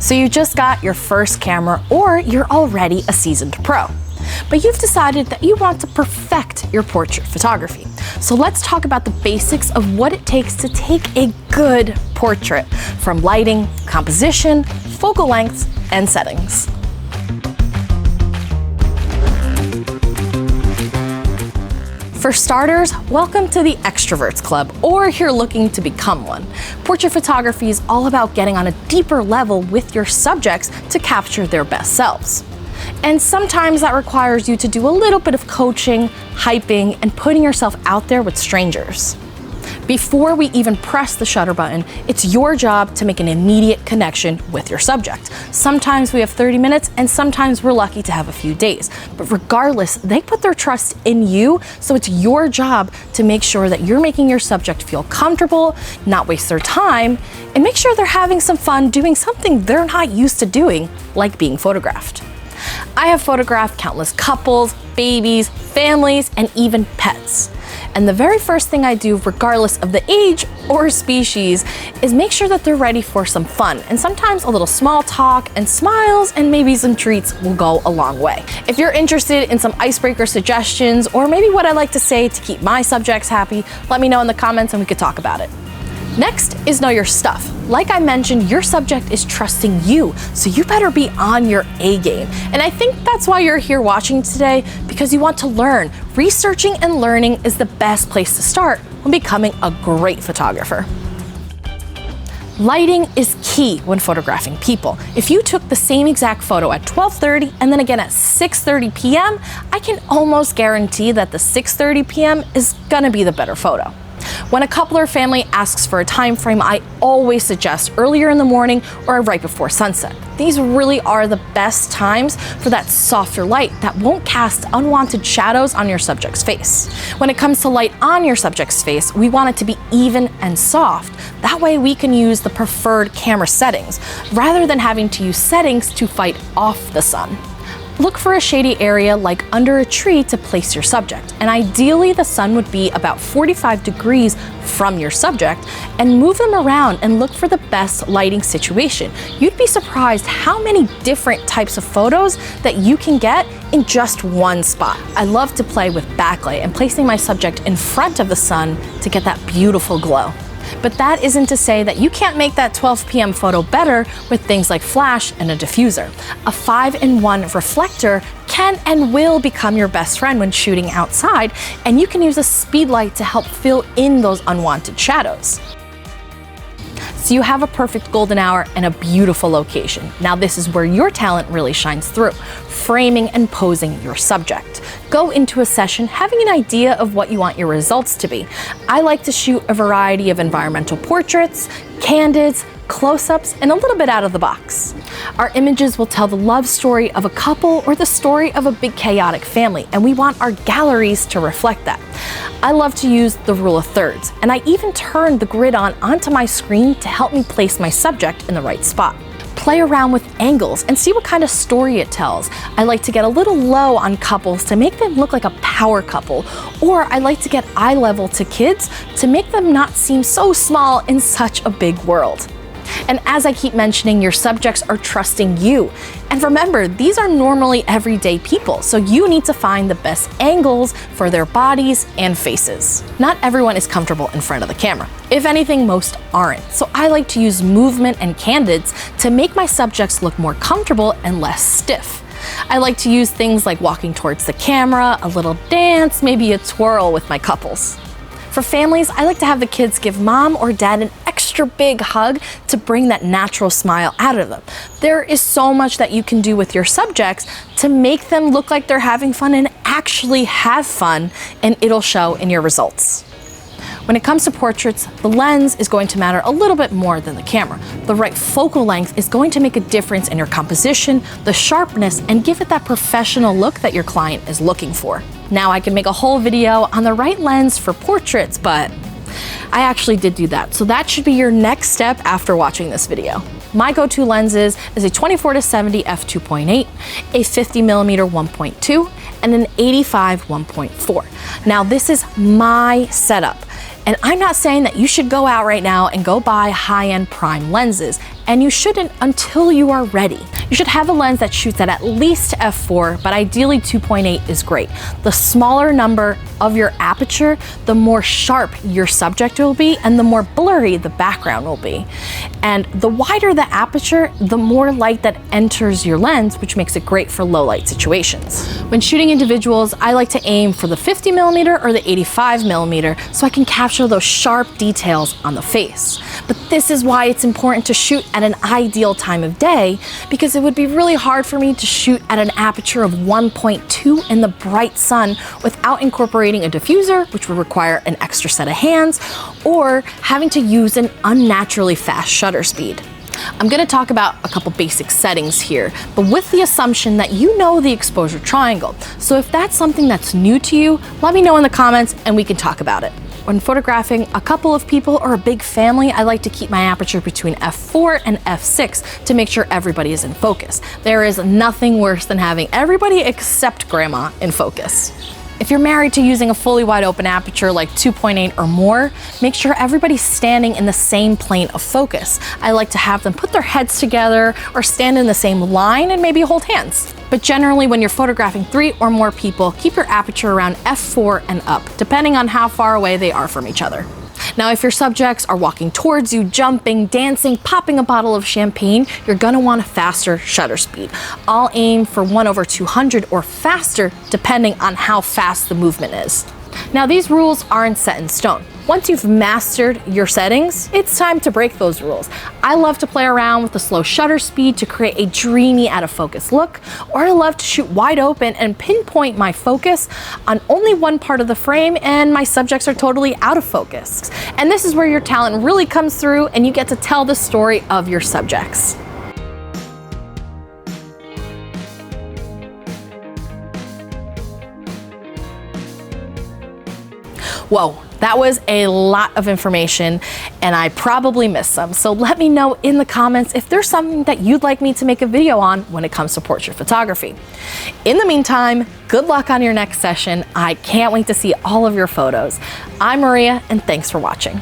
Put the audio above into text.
So you just got your first camera, or you're already a seasoned pro. But you've decided that you want to perfect your portrait photography. So let's talk about the basics of what it takes to take a good portrait, from lighting, composition, focal lengths, and settings. For starters, welcome to the Extroverts Club, or if you're looking to become one. Portrait photography is all about getting on a deeper level with your subjects to capture their best selves. And sometimes that requires you to do a little bit of coaching, hyping, and putting yourself out there with strangers. Before we even press the shutter button, it's your job to make an immediate connection with your subject. Sometimes we have 30 minutes, and sometimes we're lucky to have a few days. But regardless, they put their trust in you, so it's your job to make sure that you're making your subject feel comfortable, not waste their time, and make sure they're having some fun doing something they're not used to doing, like being photographed. I have photographed countless couples, babies, families, and even pets. And the very first thing I do, regardless of the age or species, is make sure that they're ready for some fun. And sometimes a little small talk and smiles and maybe some treats will go a long way. If you're interested in some icebreaker suggestions, or maybe what I like to say to keep my subjects happy, let me know in the comments and we could talk about it. Next is know your stuff. Like I mentioned, your subject is trusting you, so you better be on your A game. And I think that's why you're here watching today, because you want to learn. Researching and learning is the best place to start when becoming a great photographer. Lighting is key when photographing people. If you took the same exact photo at 12:30 and then again at 6:30 p.m., I can almost guarantee that the 6:30 p.m. is gonna be the better photo. When a couple or family asks for a time frame, I always suggest earlier in the morning or right before sunset. These really are the best times for that softer light that won't cast unwanted shadows on your subject's face. When it comes to light on your subject's face, we want it to be even and soft. That way we can use the preferred camera settings, rather than having to use settings to fight off the sun. Look for a shady area like under a tree to place your subject, and ideally the sun would be about 45 degrees from your subject, and move them around and look for the best lighting situation. You'd be surprised how many different types of photos that you can get in just one spot. I love to play with backlight and placing my subject in front of the sun to get that beautiful glow. But that isn't to say that you can't make that 12 p.m. photo better with things like flash and a diffuser. A 5-in-1 reflector can and will become your best friend when shooting outside, and you can use a speed light to help fill in those unwanted shadows. So you have a perfect golden hour and a beautiful location. Now this is where your talent really shines through, framing and posing your subject. Go into a session having an idea of what you want your results to be. I like to shoot a variety of environmental portraits, candids, close-ups, and a little bit out of the box. Our images will tell the love story of a couple or the story of a big chaotic family, and we want our galleries to reflect that. I love to use the rule of thirds, and I even turn the grid onto my screen to help me place my subject in the right spot. Play around with angles and see what kind of story it tells. I like to get a little low on couples to make them look like a power couple, or I like to get eye level to kids to make them not seem so small in such a big world. And as I keep mentioning, your subjects are trusting you. And remember, these are normally everyday people, so you need to find the best angles for their bodies and faces. Not everyone is comfortable in front of the camera. If anything, most aren't. So I like to use movement and candids to make my subjects look more comfortable and less stiff. I like to use things like walking towards the camera, a little dance, maybe a twirl with my couples. For families, I like to have the kids give mom or dad an extra big hug to bring that natural smile out of them. There is so much that you can do with your subjects to make them look like they're having fun and actually have fun, and it'll show in your results. When it comes to portraits, the lens is going to matter a little bit more than the camera. The right focal length is going to make a difference in your composition, the sharpness, and give it that professional look that your client is looking for. Now I can make a whole video on the right lens for portraits, but I actually did do that. So that should be your next step after watching this video. My go-to lenses is a 24-70 f2.8, a 50mm 1.2, and an 85 1.4. Now this is my setup. And I'm not saying that you should go out right now and go buy high-end prime lenses. and you shouldn't until you are ready. You should have a lens that shoots at least f4, but ideally 2.8 is great. The smaller number of your aperture, the more sharp your subject will be and the more blurry the background will be. And the wider the aperture, the more light that enters your lens, which makes it great for low light situations. When shooting individuals, I like to aim for the 50mm or the 85mm so I can capture those sharp details on the face. But this is why it's important to shoot at an ideal time of day, because it would be really hard for me to shoot at an aperture of 1.2 in the bright sun without incorporating a diffuser, which would require an extra set of hands, or having to use an unnaturally fast shutter speed. I'm going to talk about a couple basic settings here, but with the assumption that you know the exposure triangle. So if that's something that's new to you, let me know in the comments and we can talk about it. When photographing a couple of people or a big family, I like to keep my aperture between f4 and f6 to make sure everybody is in focus. There is nothing worse than having everybody except grandma in focus. If you're married to using a fully wide open aperture like 2.8 or more, make sure everybody's standing in the same plane of focus. I like to have them put their heads together or stand in the same line and maybe hold hands. But generally, when you're photographing 3 or more people, keep your aperture around f4 and up, depending on how far away they are from each other. Now, if your subjects are walking towards you, jumping, dancing, popping a bottle of champagne, you're gonna want a faster shutter speed. I'll aim for 1/200 or faster, depending on how fast the movement is. Now, these rules aren't set in stone. Once you've mastered your settings, it's time to break those rules. I love to play around with the slow shutter speed to create a dreamy out of focus look, or I love to shoot wide open and pinpoint my focus on only one part of the frame and my subjects are totally out of focus. And this is where your talent really comes through and you get to tell the story of your subjects. Whoa, that was a lot of information and I probably missed some. So let me know in the comments if there's something that you'd like me to make a video on when it comes to portrait photography. In the meantime, good luck on your next session. I can't wait to see all of your photos. I'm Maria and thanks for watching.